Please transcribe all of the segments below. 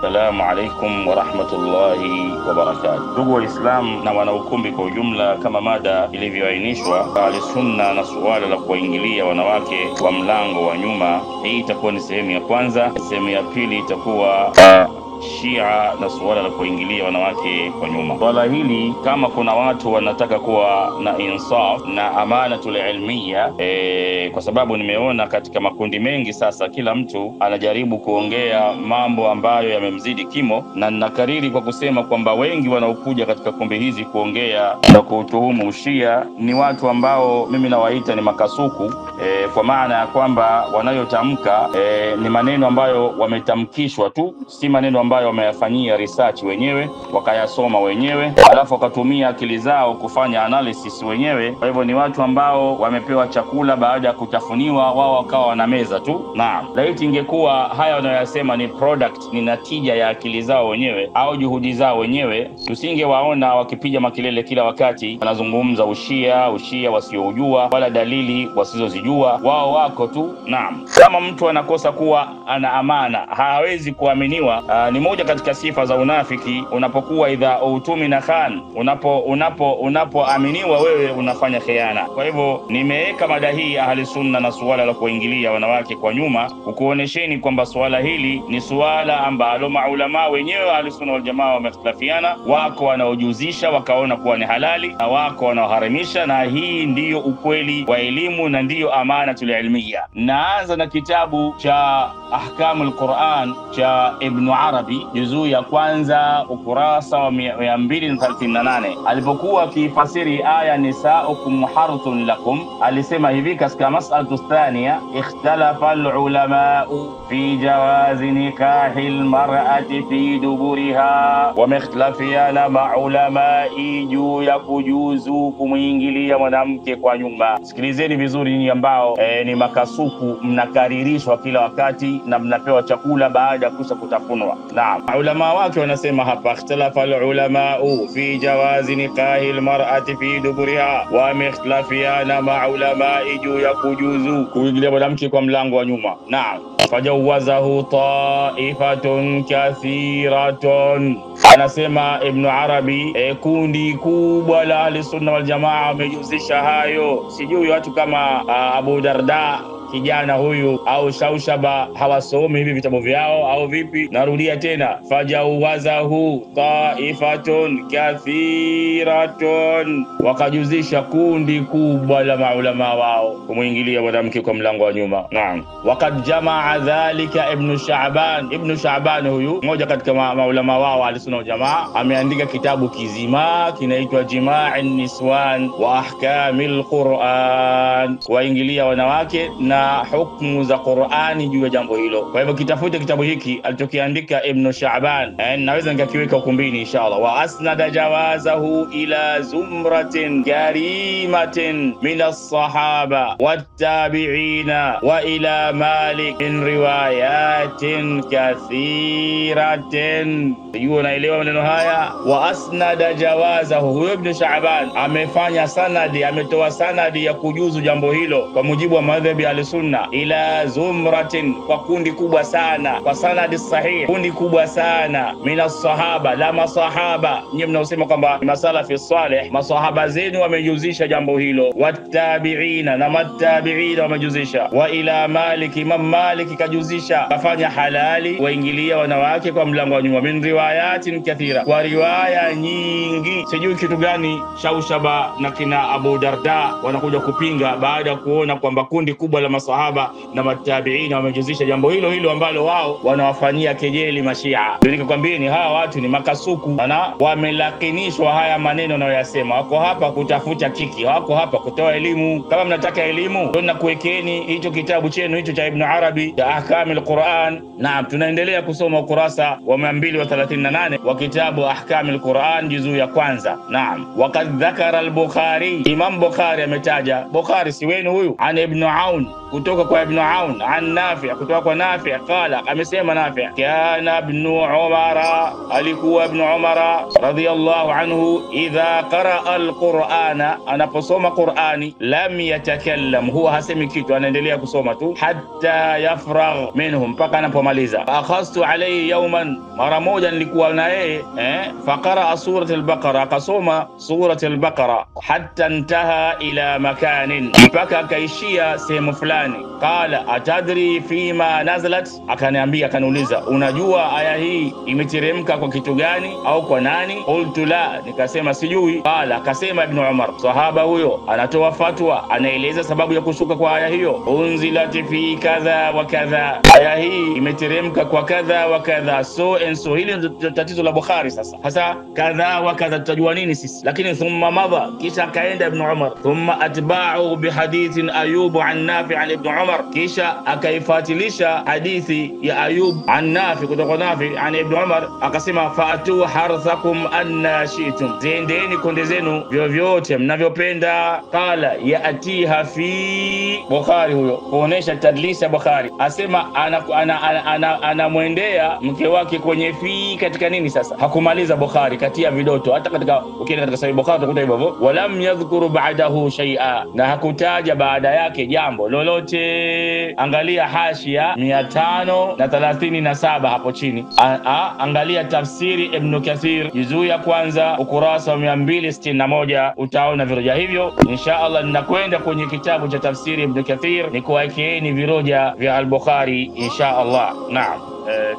Assalamu alaikum wa rahmatullahi wa barakatuh. Ndugu Waislamu na wanaukumbi kwa ujumla, kama mada ilivyoainishwa Ahlusunna na suala la kuwaingilia wanawake kwa mlango wa nyuma, hii itakuwa ni sehemu ya kwanza. Sehemu ya pili itakuwa Shia na suala la kuingilia wanawake kwa nyuma. Swala hili, kama kuna watu wanataka kuwa na insaf na amanatul ilmiya, kwa sababu nimeona katika makundi mengi sasa kila mtu anajaribu kuongea mambo ambayo yamemzidi kimo, na ninakariri kwa kusema kwamba wengi wanaokuja katika kumbi hizi kuongea na kutuhumu Ushia ni watu ambao mimi nawaita ni makasuku, kwa maana ya kwamba wanayotamka ni maneno ambayo wametamkishwa tu, si maneno ambayo wameyafanyia research wenyewe, wakayasoma wenyewe, alafu wakatumia akili zao kufanya analysis wenyewe. Kwa hivyo ni watu ambao wamepewa chakula baada ya kutafuniwa, wao wakawa wanameza tu. Naam, laiti ingekuwa haya wanayosema ni product, ni natija ya akili zao wenyewe au juhudi zao wenyewe, tusingewaona wakipiga makelele kila wakati wanazungumza Ushia wasiojua wala dalili wasizozijua. Wao wako tu. Naam, kama mtu anakosa kuwa ana amana, hawezi kuaminiwa. Ni moja katika sifa za unafiki, unapokuwa idha utumina khan, unapoaminiwa wewe unafanya khiana. Kwa hivyo nimeweka mada hii ahli sunna na suala la kuingilia wanawake kwa nyuma, kukuonesheni kwamba suala hili ni suala ambalo maulama wenyewe ahli sunna wal jamaa wamekhtalafiana. Wako wanaojuzisha wakaona kuwa ni halali na wako wanaoharimisha, na hii ndiyo ukweli wa elimu na ndiyo amanatul ilmiya. Naanza na kitabu cha Ahkamul Quran cha Ibn Arabi, juzuu ya kwanza ukurasa wa 238. Alipokuwa akifasiri aya nisaukum harthun lakum, alisema hivi katika mas'alatu thaniya: ikhtalafa alulama fi jawazi nikahi almar'ati fi duburiha, wamekhtalafiana maulama juu ya kujuzu kumuingilia mwanamke kwa nyuma. Sikilizeni vizuri nyinyi ambao ni makasuku, mnakaririshwa kila wakati na mnapewa chakula baada ya kusha kutafunwa. Naam, ulama wake wanasema hapa: ikhtalafa alulama fi jawazi nikahi almar'ati fi duburiha, wamekhtalafiana maulama juu ya kujuzu kuingilia mwanamke kwa mlango wa nyuma. Naam, fajawazahu ta'ifatun kathiratun. Anasema Ibn Arabi, kundi kubwa la ahli sunna wal jamaa wamejuzisha hayo. Sijui watu kama Abu Darda kijana huyu au Shaushaba hawasomi hivi vitabu vyao au vipi? Narudia tena, fajawazahu ta'ifatun kathiratun, wakajuzisha kundi kubwa la maulama wao kumuingilia mwanamke kwa mlango wa nyuma. Naam, wakad jamaa dhalika Ibn Sha'ban huyu mmoja katika maulama wao al-sunna wal jamaa ameandika kitabu kizima kinaitwa Jima'un Niswan wa Ahkamil Quran, kuingilia wanawake na hukumu za Qur'ani juu ya jambo hilo. Kwa hivyo kitafute kitabu hiki alichokiandika Ibn Sha'ban, naweza nikakiweka ukumbini inshallah. Wa asnada jawazahu ila zumratin karimatin min as-sahaba wat-tabi'ina wa ila Malik min riwayatin kathiratin. Hiyo naelewa maneno haya. Wa asnada jawazahu, huyo Ibn Sha'ban amefanya sanadi, ametoa sanadi ya kujuzu jambo hilo kwa mujibu wa madhhabi al-sunna, ila zumratin, kwa kundi kubwa sana, kwa sanadi sahih, kundi kubwa sana, minas sahaba, la masahaba. Nyinyi mnaosema kwamba masalafi salih, masahaba zenu wamejuzisha jambo hilo, wattabi'ina, na mattabi'ina wamejuzisha, wa ila Malik, Imam Malik kajuzisha, kafanya halali waingilia wanawake kwa mlango wa nyuma, min riwayatin kathira, kwa riwaya nyingi. Sijui kitu gani Shaushaba na kina Abu Darda wanakuja kupinga baada ya kuona kwamba kundi kubwa la masahaba na matabiina wamejuzisha jambo hilo ambalo wao wanawafanyia kejeli mashia. Nikakwambieni hawa watu ni makasuku na wamelakinishwa haya maneno wanayoyasema. Wako hapa kutafuta kiki, wako hapa kutoa elimu. Kama mnataka elimu, ndio nakuwekeni hicho kitabu chenu hicho cha Ibn Arabi cha Ahkamul Quran. Naam, tunaendelea kusoma ukurasa wa 238 wa kitabu Ahkamul Quran juzuu ya kwanza. Naam, waqad dhakara al-Bukhari, Imam Bukhari ametaja, Bukhari si wenu huyu, an Ibn Aun, kutoka kwa Ibn Aun an Nafi' kutoka kwa Nafi' qala amesema Nafi' kana Ibn Umar alikuwa Ibn Umar radiyallahu anhu idha qara'a al-Qur'ana anaposoma Qur'ani lam yatakallam huwa hasemi kitu anaendelea kusoma tu hatta yafragh minhum mpaka anapomaliza. Akhastu alayhi yawman mara moja nilikuwa na yeye faqara surat al-Baqara akasoma surat al-Baqara hatta intaha ila makanin mpaka akaishia sehemu fulani. Qala atadri fima nazalat akaniambia akaniuliza unajua aya hii imeteremka kwa kitu gani au kwa nani? Qultu la nikasema sijui. Qala akasema Ibn Umar sahaba huyo anatoa fatwa anaeleza sababu ya kushuka kwa aya hiyo unzilat fi kadha wa kadha aya hii imeteremka kwa kadha wa kadha so and so. Hili ndio tatizo la Bukhari sasa kadha wa kadha tutajua nini sisi, lakini thumma madha kisha akaenda Ibn Umar thumma atba'u bihadithin Ayub an Nafi' an Ibn Umar kisha akaifatilisha hadithi ya Ayub an Nafi' kutoka Nafi' an Ibn Umar akasema fa'atu harthakum anna shi'tum ziendeni konde zenu vyovyote mnavyopenda. Qala ya'tiha fi Bukhari huyo kuonesha tadlisa Bukhari asema anamwendea mke wake kwenye fi katika nini sasa hakumaliza Bukhari katia vidoto hata katika ukienda katika Sahih Bukhari utakuta hivyo walam yadhkuru ba'dahu shay'a na hakutaja baada yake jambo lolote. Angalia hashia 537 hapo chini. Angalia tafsiri Ibn Kathir juzuu ya kwanza ukurasa wa 261 utaona viroja hivyo. Inshallah ninakwenda kwenye kitabu cha tafsiri Ibn Kathir nikuwaekeeni viroja vya al-Bukhari inshallah. Naam.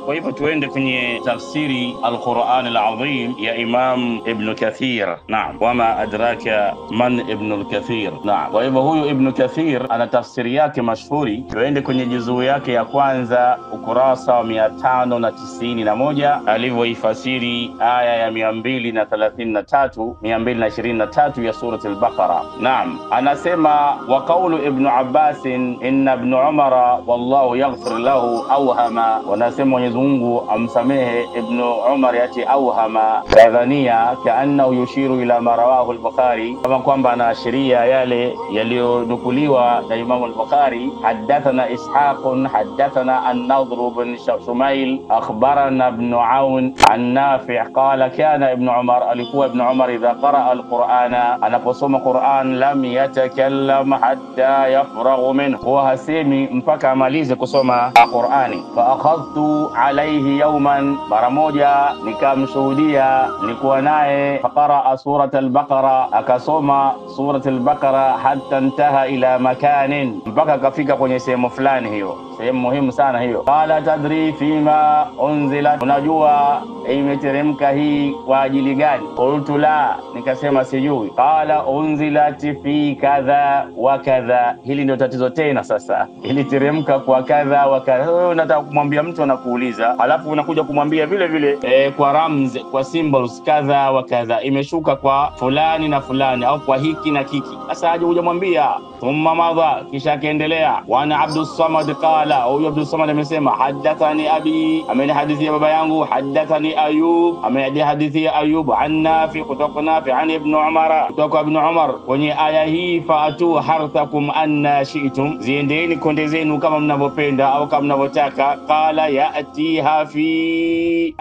Kwa hivyo tuende kwenye tafsiri al-Qur'an al-Azim ya Imam Ibn Kathir. Naam. Wama adraka man Ibn al-Kathir. Naam. Kwa hivyo huyu Ibn Kathir ana tafsiri yake mashuhuri. Tuende kwenye juzuu yake ya kwanza ukurasa wa 591 alivyoifasiri aya ya 223 ya surati al-Baqara. Naam. Anasema wa qawlu Ibn Abbas inna Ibn Umar wallahu yaghfir lahu awhama anasema Mwenyezi Mungu amsamehe Ibn Umar yati awhama kadhania kaannahu yushiru ila marawahu al-Bukhari kama kwamba anaashiria yale yaliyonukuliwa na Imam al-Bukhari. Hadathana Ishaq hadathana an-Nadhr ibn Shumail akhbarana Ibn Aun an Nafi' qala kana Ibn Umar alikuwa Ibn Umar idha qara'a al-Qur'ana anaposoma Qur'an lam yatakallam hatta yafragh minhu huwa hasemi mpaka amalize kusoma Qur'ani. Fa akhadhtu alayhi yawman mara moja nikamshuhudia nilikuwa naye faqara surat al-Baqara akasoma surat al-Baqara hatta intaha ila makanin mpaka akafika kwenye sehemu fulani. Hiyo sehemu muhimu sana hiyo. Qala tadri fima unzilat unajua imeteremka hii kwa ajili gani? Qultu la nikasema sijui. Qala unzilat fi kadha wa kadha. Hili ndio tatizo tena sasa, iliteremka kwa kadha wa kadha. Wewe unataka kumwambia mtu anakuuliza alafu unakuja kumwambia vile vile kwa ramz kwa symbols kadha wa kadha imeshuka kwa fulani na fulani au kwa hiki na kiki. Sasa aje hujamwambia. Thumma madha kisha kaendelea wana Abdus Samad qala huyo Abdus Samad amesema hadathani abi amenihadithia baba yangu hadathani Ayub amenihadithia Ayub an Nafi kutoka Nafi an Ibn Umar kutoka Ibn Umar kwenye aya hii fa'atu harthakum anna shi'tum ziendeni konde zenu kama mnavyopenda au kama mnavyotaka. Qala ya'tiha fi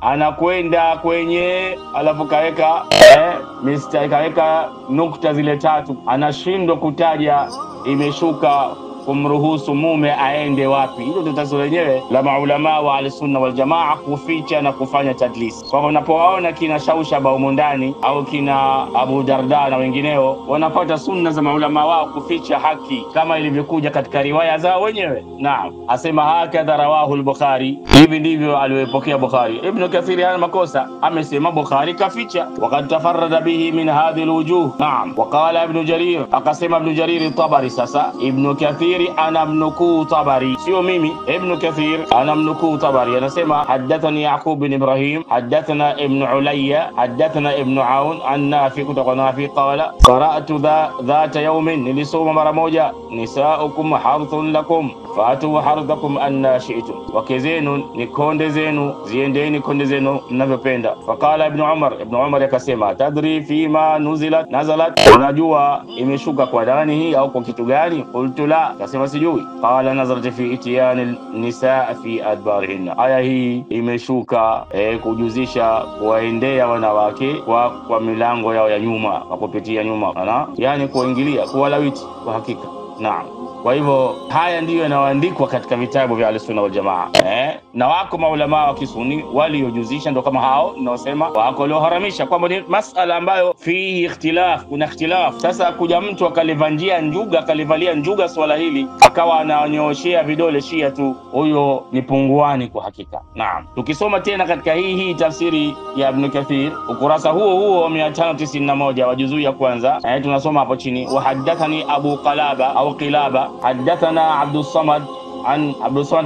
anakwenda kwenye alafu kaweka mistari kaweka nukta zile tatu anashindwa kutaja imeshuka kumruhusu mume aende wapi. Hilo ndio tatizo lenyewe la maulama wa al-sunna wal jamaa kuficha na kufanya tadlis. Kwa unapowaona kina Shaushaba humo ndani au kina Abu Darda na wengineo wanapata sunna za maulama wao kuficha haki kama ilivyokuja katika riwaya zao wenyewe. Naam, asema hakadha rawahu al-Bukhari, hivi ndivyo aliyopokea Bukhari. Ibn Kathir hana makosa, amesema Bukhari kaficha waqad tafarrada bihi min hadhihi al-wujuh. Naam, waqala Ibn Jarir akasema Ibn Jarir Tabari. Sasa Ibn Kathir ana mnukuu Tabari sio mimi. Ibn Kathir ana mnukuu Tabari anasema hadathani Yaqub bin Ibrahim hadathana Ibn Ulayya hadathana Ibn Aun an Nafi kutoka Nafi qala qara'tu dhata yawmin nilisoma mara moja nisaukum harthun lakum fatu harthakum anna shi'tum wakezenu ni konde zenu ziendeni konde zenu mnavyopenda. Faqala Ibn Umar akasema tadri fima nazalat unajua imeshuka kwa nani hii au kwa kitu gani? Qultu la Kasema sijui. Qala nazarat fi ityan nisaa fi adbarihinna, aya hii imeshuka kujuzisha kuwaendea wanawake kwa milango yao ya nyuma, kwa kupitia nyuma, yani kuingilia, kuwalawiti kwa hakika. Naam. Kwa hivyo haya ndiyo yanayoandikwa katika vitabu vya Ahlusunna wal Jamaa. Na wako maulama wa Kisuni waliojuzisha, ndo kama hao ninaosema wako walioharamisha kwamba ni masala ambayo fihi ikhtilaf, kuna ikhtilaf. Sasa kuja mtu akalivalia njuga swala hili akawa ananyooshea vidole Shia tu, huyo ni punguani kwa hakika. Naam. Tukisoma tena katika hii tafsiri ya Ibn Kathir ukurasa huo 591 wa juzuu ya kwanza, tunasoma hapo chini, wa haddathani Abu Qalaba au Qilaba حدثنا عبد الصمد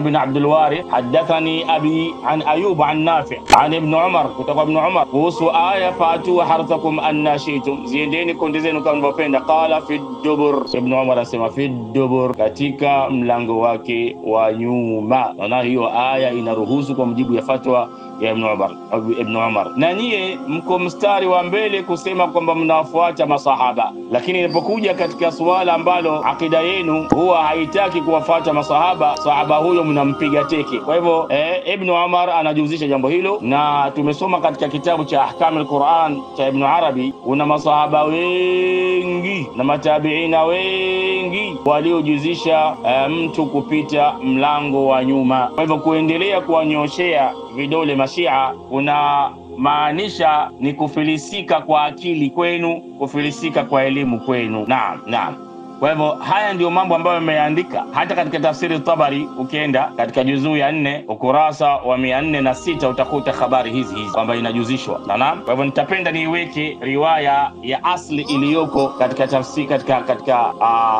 بن عبد الوارث حدثني أبي عن أيوب عن نافع عن ابن عمر كتب ابن عمر kuhusu aya fatu harthakum anna shi'tum, ziendeni kundi zenu kama mnapenda. Qala fi dubur, Ibn Umar asema fi dubur, katika mlango wake wa nyuma. Na hiyo aya inaruhusu kwa mujibu ya fatwa ya Ibn Umar. Na nyie mko mstari wa mbele kusema kwamba mnawafuata masahaba, lakini inapokuja katika suala ambalo akida yenu huwa haitaki kuwafuata masahaba, sahaba huyo mnampiga teke. Kwa hivyo Ibn Umar anajuzisha jambo hilo, na tumesoma katika kitabu cha Ahkam al-Quran cha Ibn Arabi, una masahaba wengi na matabiina wengi waliojuzisha mtu kupita mlango wa nyuma. Kwa hivyo kuendelea kuwanyoshea vidole Mashia kuna maanisha ni kufilisika kwa akili kwenu, kufilisika kwa elimu kwenu. Naam. Kwa hivyo haya ndio mambo ambayo yameandika hata katika tafsiri Tabari. Ukienda katika juzuu ya 4 ukurasa wa 406 utakuta habari hizi kwamba inajuzishwa. Naam. Kwa hivyo nitapenda niweke riwaya ya asli iliyoko katika tafsiri katika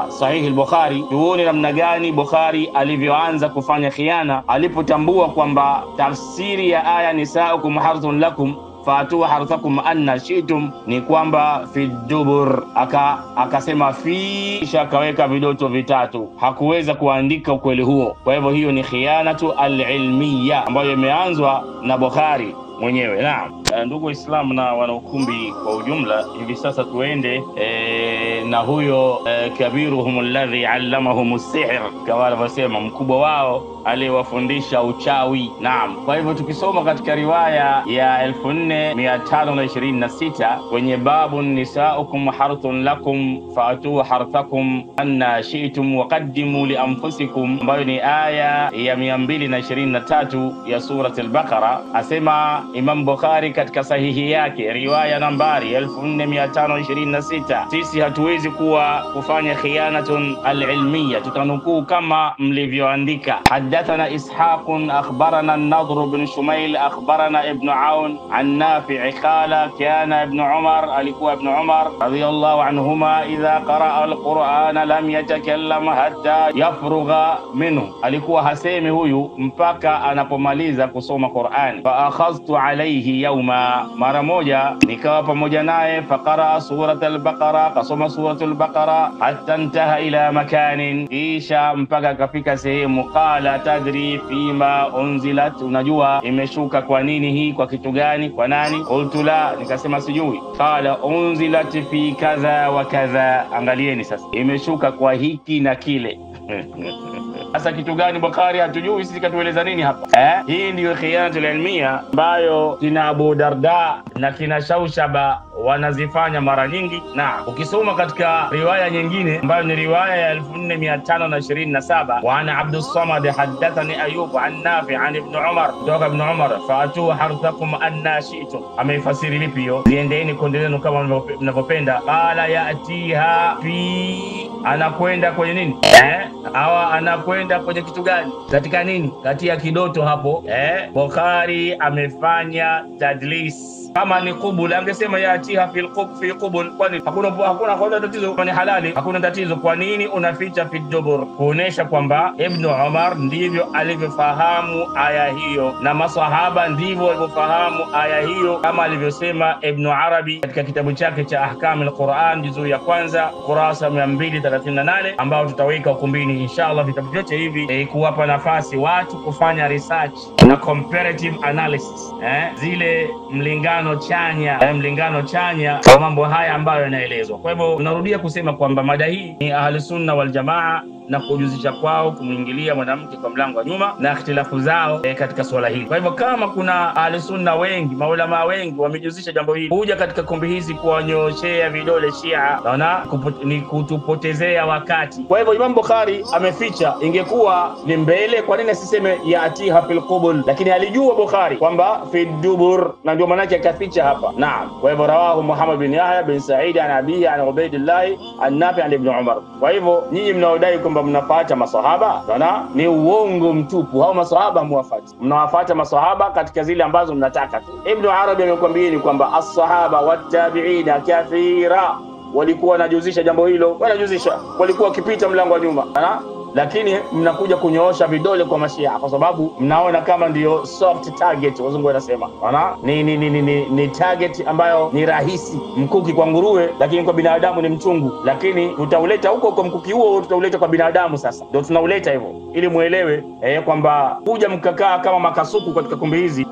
Sahih al-Bukhari, tuone namna gani Bukhari alivyoanza kufanya khiana alipotambua kwamba tafsiri ya aya nisaukum harthun lakum fatu harthakum anna shi'tum ni kwamba fi dubur, akasema fi, akaweka vidoto vitatu, hakuweza kuandika ukweli huo. Kwa hivyo hiyo ni khianatu al-ilmiya ambayo imeanzwa na Bukhari mwenyewe. Naam. Ndugu Waislamu na wanaukumbi kwa ujumla, hivi sasa tuende na huyo kabiruhum alladhi allamahum as-sihr, kama wanavyosema mkubwa wao aliyewafundisha uchawi. Naam. Kwa hivyo tukisoma katika riwaya ya 4526 kwenye babu nisaukum harthun lakum fatu harthakum anna shi'tum wa qaddimu li anfusikum, ambayo ni aya ya 223 ya surati al-Baqara, asema Imam Bukhari katika sahihi yake riwaya nambari 4526, sisi hatuwezi kufanya khianatun al-ilmiya, tutanukuu kama mlivyoandika. Haddathana Ishaqun akhbarana an-Nadr ibn Shumail akhbarana Ibn Aun an Nafi' qala kana Ibn Umar, alikuwa Ibn Umar radiyallahu anhuma idha qara'a al-Qur'ana lam yatakallam hatta yafrugha minhu, alikuwa hasemi huyu mpaka anapomaliza kusoma Qur'an. Fa akhadhtu alayhi yawma, mara moja nikawa pamoja naye, faqara surat al-Baqara, kasoma surat al-Baqara hatta intaha ila makanin, kisha mpaka akafika sehemu. Qala tadri fima unzilat, unajua imeshuka kwa nini hii, kwa kitu gani, kwa nani? Qultu la, nikasema sijui. Qala unzilat fi kadha wa kadha, angalieni sasa, imeshuka kwa hiki na kile. Sasa kitu gani Bukhari hatujui sisi, katueleza nini hapa? Hii ndiyo khianatul ilmiya ambayo kina Abu Darda na kina Shaushaba wanazifanya mara nyingi. Na ukisoma katika riwaya nyingine ambayo ni riwaya ya 4527, wa ana Abdus Samad haddathani Ayub an Nafi' an Ibn Umar, kutoka Ibn Umar, fatu harthakum anna shi'tum, ameifasiri vipi hiyo? Ziendeni kundi lenu kama mnavyopenda. Qala yatiha fi, anakwenda kwenye nini? Hawa anakwenda kwenye kitu gani? Katika nini? Katika kidoto hapo. Bukhari amefanya tadlis. Kama ni qubul angesema yatiha fi qubul, kwani hakuna tatizo, ni halali, hakuna tatizo. Kwa nini unaficha fi dubur? Kuonesha kwamba Ibn Umar ndivyo alivyofahamu aya hiyo na masahaba ndivyo walivyofahamu aya hiyo, kama alivyosema Ibn Arabi katika kitabu chake cha Ahkam al-Quran juzuu ya kwanza kurasa 238, ambao tutaweka ukumbini inshallah vitabu vyote hivi kuwapa nafasi watu kufanya research na comparative analysis, zile mlingano chanya kwa mambo haya ambayo yanaelezwa. Kwa hivyo tunarudia kusema kwamba mada hii ni Ahlus Sunna wal Jamaa na kujuzisha kwao kumuingilia mwanamke kwa mlango wa nyuma na ikhtilafu zao katika swala hili. Kwa hivyo kama kuna ahlusunna wengi, maulama wengi wamejuzisha jambo hili, kuja katika kumbi hizi kuwanyoshea vidole Shia, naona ni kutupotezea wakati. Kwa hivyo Imam Bukhari ameficha. Ingekuwa ni mbele, kwa nini asiseme yatiha fil qubul? Lakini alijua Bukhari kwamba fi dubur, na ndio maana yake akaficha hapa. Naam. Kwa hivyo rawahu Muhammad bin Yahya bin Sa'id an abihi an Ubaydillah an Nafi an ibn Umar. Kwa hivyo nyinyi mnaodai kwamba mnafuata maswahaba, naona ni uongo mtupu. Hao maswahaba muwafuati, mnawafuata maswahaba katika zile ambazo mnataka tu. Ibn Arabi amekwambia ni kwamba as-sahaba wat-tabi'ina kathira walikuwa wanajuzisha jambo hilo, walikuwa wakipita mlango wa nyuma, lakini mnakuja kunyoosha vidole kwa Mashia kwa sababu mnaona kama ndio soft target, wazungu wanasema. Ni target ambayo ni rahisi, mkuki kwa nguruwe lakini kwa binadamu ni mchungu. Lakini tutauleta huko mkuki huo, tutauleta kwa binadamu. Sasa ndio tunauleta hivyo ili muelewe kwamba kuja mkakaa kama makasuku katika kumbi hizi,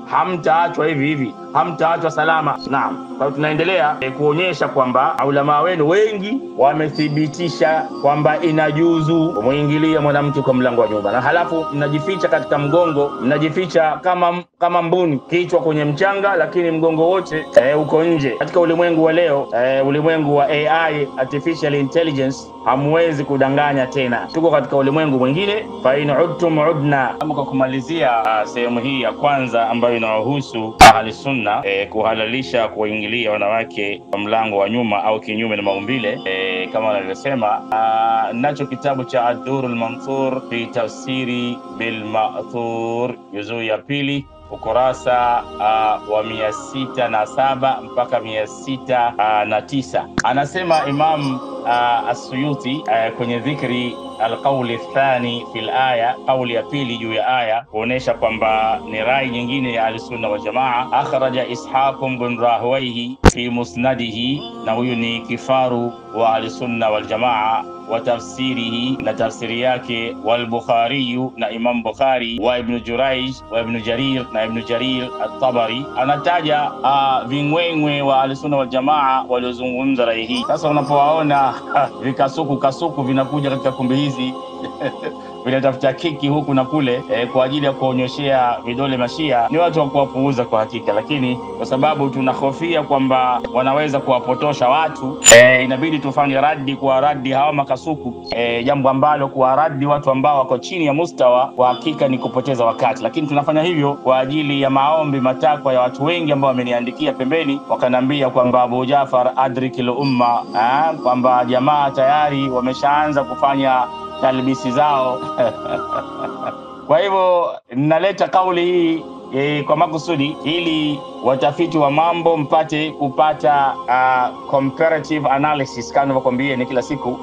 hamtaachwa hivi, hamtaachwa salama. Naam. Kwa tunaendelea kuonyesha kwamba ulama wenu wengi wamethibitisha kwamba inajuzu muingilia mwanamke kwa mlango wa nyumba, na halafu mnajificha katika mgongo, mnajificha kama mbuni, kichwa kwenye mchanga lakini mgongo wote uko nje. Katika ulimwengu wa leo, ulimwengu wa AI, artificial intelligence, hamwezi kudanganya tena. Tuko katika ulimwengu mwingine. Fa in udtum udna. Kwa kumalizia sehemu hii ya kwanza ambayo inawahusu ahli sunna kuhalalisha kuingilia wanawake kwa mlango wa nyuma au kinyume na maumbile, kama wanavyosema, nacho kitabu cha Ad-Durrul Mansur fi tafsiri bil ma'thur, juzuu ya pili, ukurasa wa 607 mpaka 609. Anasema Imam As-Suyuti kwenye dhikri al-qawli athani fil aya, qawli ya pili juu ya aya, kuonesha kwamba ni rai nyingine ya al-sunna wal jamaa. Akhraja Ishaq bin Rahwayhi fi musnadihi, na huyu ni kifaru wa al-sunna wal jamaa, wa tafsirihi, na tafsiri yake, wal Bukhari, na Imam Bukhari, wa Ibn Jurayj wa Ibn Jarir na Ibn Jarir at-Tabari. Anataja vingwengwe wa al-sunna wal jamaa waliozungumza rai hii. Sasa unapowaona vikasuku vinakuja katika kumbi hizi vinatafuta kiki huku na kule kwa ajili ya kuonyoshea vidole Mashia, ni watu wa kuwapuuza kwa hakika. Lakini kwa sababu tunahofia kwamba wanaweza kuwapotosha watu, inabidi tufanye radi hawa makasuku, jambo ambalo kuwaradi watu ambao wako chini ya mustawa kwa hakika ni kupoteza wakati. Lakini tunafanya hivyo kwa ajili ya maombi, matakwa ya watu wengi ambao wameniandikia pembeni, wakanambia kwamba Abu Jafar adrikil umma, kwamba jamaa tayari wameshaanza kufanya talbisi zao. Kwa hivyo naleta kauli hii kwa makusudi ili watafiti wa mambo mpate kupata comparative analysis, kama nakwambia ni kila siku.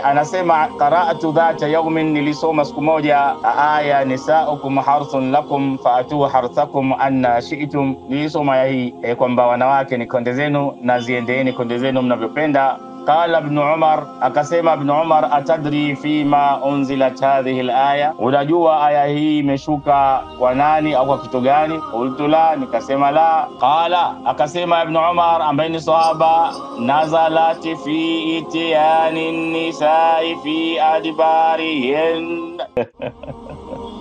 Anasema qara'atu dhata yawmin, nilisoma siku moja aya nisaukum harthun lakum fa'atu harthakum anna shi'tum. Nilisoma hii kwamba wanawake ni konde zenu na ziendeeni konde zenu mnavyopenda. Qala Ibn Umar, akasema Ibn Umar, atadri fima unzilat hadhihi al-aya, unajua aya hii imeshuka kwa nani au kwa kitu gani? Qultu la, nikasema la. Qala, akasema Ibn Umar ambaye ni sahaba, nazalat fi itiyani nisai fi adbarihin.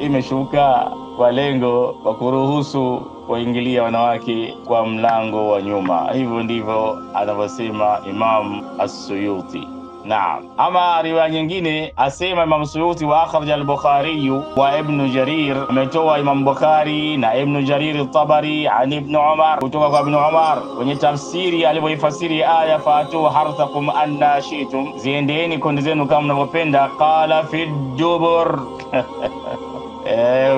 Imeshuka kwa lengo wa kuruhusu kuingilia wanawake kwa mlango wa nyuma. Hivyo ndivyo anavyosema Imam As-Suyuti. Naam. Ama riwaya nyingine asema Imam Suyuti, wa akhraja al-Bukhari wa Ibn Jarir, ametoa Imam Bukhari na Ibn Jarir at-Tabari an Ibn Umar, kutoka kwa Ibn Umar kwenye tafsiri alipoifasiri aya fatu harthakum anna shi'tum, ziendeeni konde zenu kama mnavyopenda. Qala fi dubur.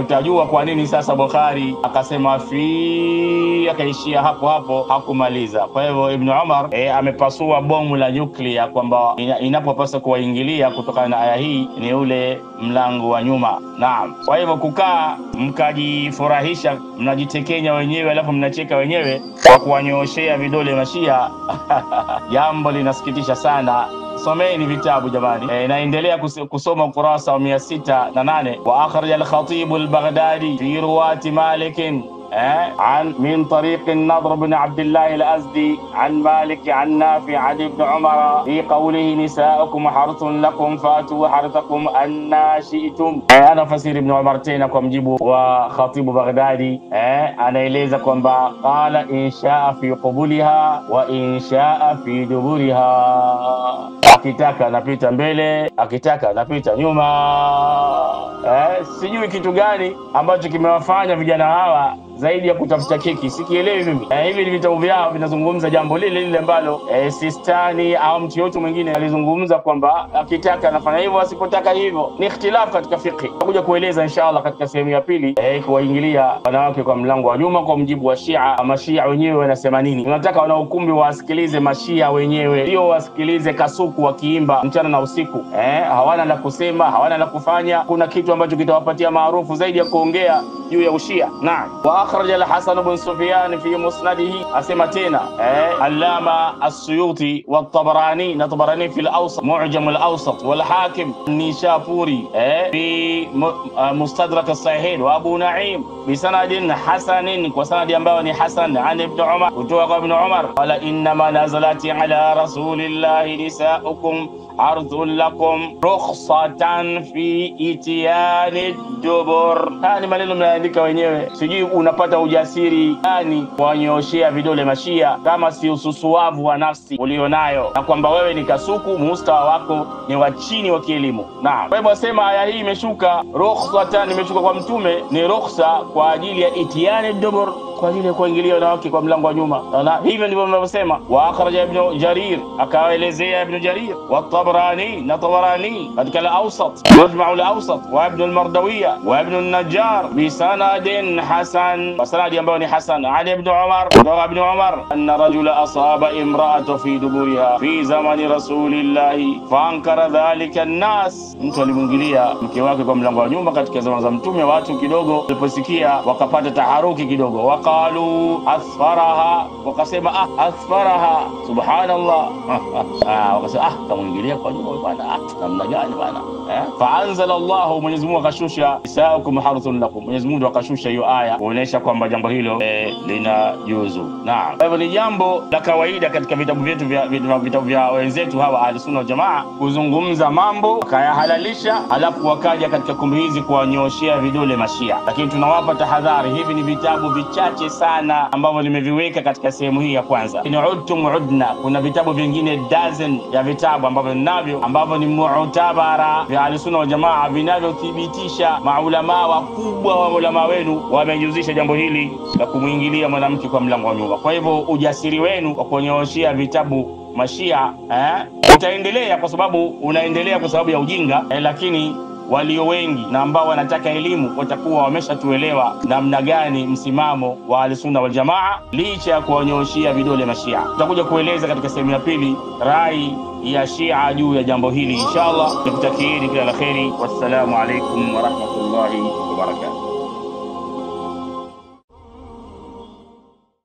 Utajua kwa nini sasa Bukhari akasema fi, akaishia hapo hakumaliza. Kwa hivyo Ibn Umar amepasua bomu la nyuklia kwamba inapopasa kuwaingilia kutokana na aya hii ni ule mlango wa nyuma. Naam. Kwa hivyo kukaa mkajifurahisha, mnajitekenya wenyewe alafu mnacheka wenyewe kwa kuwanyooshea vidole Mashia, jambo linasikitisha sana. Someni vitabu jamani. Naendelea kusoma ukurasa wa 608. Wa akhraj al-Khatib al-Baghdadi fi ruwati Malik عن من طريق النضر بن عبد الله الأزدي عن مالك عن نافع عن ابن عمر في قوله نساؤكم حرث لكم فاتوا حرثكم أن شئتم. أنا فسير ابن عمر تena kwa mjibu wa Khatibu Baghdadi, anaeleza kwamba qala in shaa fi qubuliha wa in shaa fi duburiha, akitaka anapita mbele, akitaka anapita nyuma. Sijui kitu gani ambacho kimewafanya vijana hawa zaidi ya kutafuta keki, sikielewi mimi. Hivi ni vitabu vyao vinazungumza jambo lile lile ambalo Sistani au mtu yote mwingine alizungumza kwamba akitaka anafanya hivyo, asipotaka hivyo. Ni ikhtilaf katika fiqh. Tutakuja kueleza inshallah katika sehemu ya pili kuwaingilia wanawake kwa mlango wa nyuma kwa mjibu wa Shia. Mashia wenyewe wanasema nini? Tunataka wanaukumbi wasikilize Mashia wenyewe, sio wasikilize kasuku wakiimba mchana na usiku. Hawana la kusema, hawana la kufanya. Kuna kitu ambacho kitawapatia maarufu zaidi ya kuongea juu ya ushia. Naam. Wa akhraj al-Hasan ibn Sufyan fi musnadihi, asema tena Allama as-Suyuti wa at-Tabarani na Tabarani fi al-Awsat, Mu'jam al-Awsat wal Hakim Nishapuri fi Mustadrak as-Sahihain wa Abu Na'im bi sanadin hasanin, kwa sanadi ambayo ni hasan, an ibn Umar, kutoka kwa ibn Umar, qala inna ma nazalati ala rasulillahi nisaukum ardhun lakum rukhsatan fi itiyani dubur. Ni maneno mnaandika wenyewe, sijui unapata ujasiri gani kuwanyoshea vidole Mashia kama si ususuavu wa nafsi ulionayo, na kwamba wewe ni kasuku, mustawa wako ni wa chini wa kielimu. Naam. Kwa hivyo wasema aya hii imeshuka rukhsatan, imeshuka kwa mtume, ni rukhsa kwa ajili ya itiyani dubur, kwa ajili ya kuingilia wanawake kwa mlango wa nyuma. Na hivyo ndivyo mnavyosema. Wa akhraja ibn Jarir, akaelezea ibn Jarir, wa Tabarani na Tabarani katika al-Awsat, Majma' al-Awsat, wa ibn al-Mardawiyya wa ibn an-Najjar bi sanadin hasan, wa sanadi ambayo ni hasan, an ibn Umar, wa ibn Umar anna rajula asaba imra'atu fi duburiha fi zamani rasulillahi fa ankara dhalika an-nas, mtu alimwingilia mke wake kwa mlango wa nyuma katika zama za mtume. Watu kidogo waliposikia wakapata taharuki kidogo, qalu asfaraha, wakasema asfaraha, subhanallah. Wakasema kamwingilia kwa nyuma bwana, namna gani bwana? Faanzala Allah, Mwenyezi Mungu akashusha nisaukum harthun lakum, Mwenyezi Mungu akashusha hiyo aya kuonesha kwamba jambo hilo lina juzu. Naam. Hivyo ni jambo la kawaida katika vitabu vyetu vitabu vya wenzetu hawa Ahlusunna wal Jamaa kuzungumza mambo kayahalalisha, alafu wakaja katika kumbi hizi kuwanyoshea vidole Mashia. Lakini tunawapa tahadhari, hivi ni vitabu vichache sana ambavyo nimeviweka katika sehemu hii ya kwanza. Ni udtum udna, kuna vitabu vingine dozen ya vitabu ambavyo ninavyo ambavyo ni mu'tabara vya Ahlusunna wal Jamaa, vinavyothibitisha maulama wakubwa wa ulama wenu wamejuzisha jambo hili la kumuingilia mwanamke kwa mlango wa nyuma. Kwa hivyo ujasiri wenu wa kunyooshia vitabu Mashia utaendelea, kwa sababu unaendelea kwa sababu ya ujinga, lakini walio wengi na ambao wanataka elimu watakuwa wameshatuelewa namna gani msimamo wa Ahlusunna wal Jamaa licha ya kuwanyooshia vidole Mashia. Tutakuja kueleza katika sehemu ya pili rai ya Shia juu ya jambo hili inshallah. Nikutakieni kila la kheri. Wassalamu alaikum wa rahmatullahi wa barakatuh.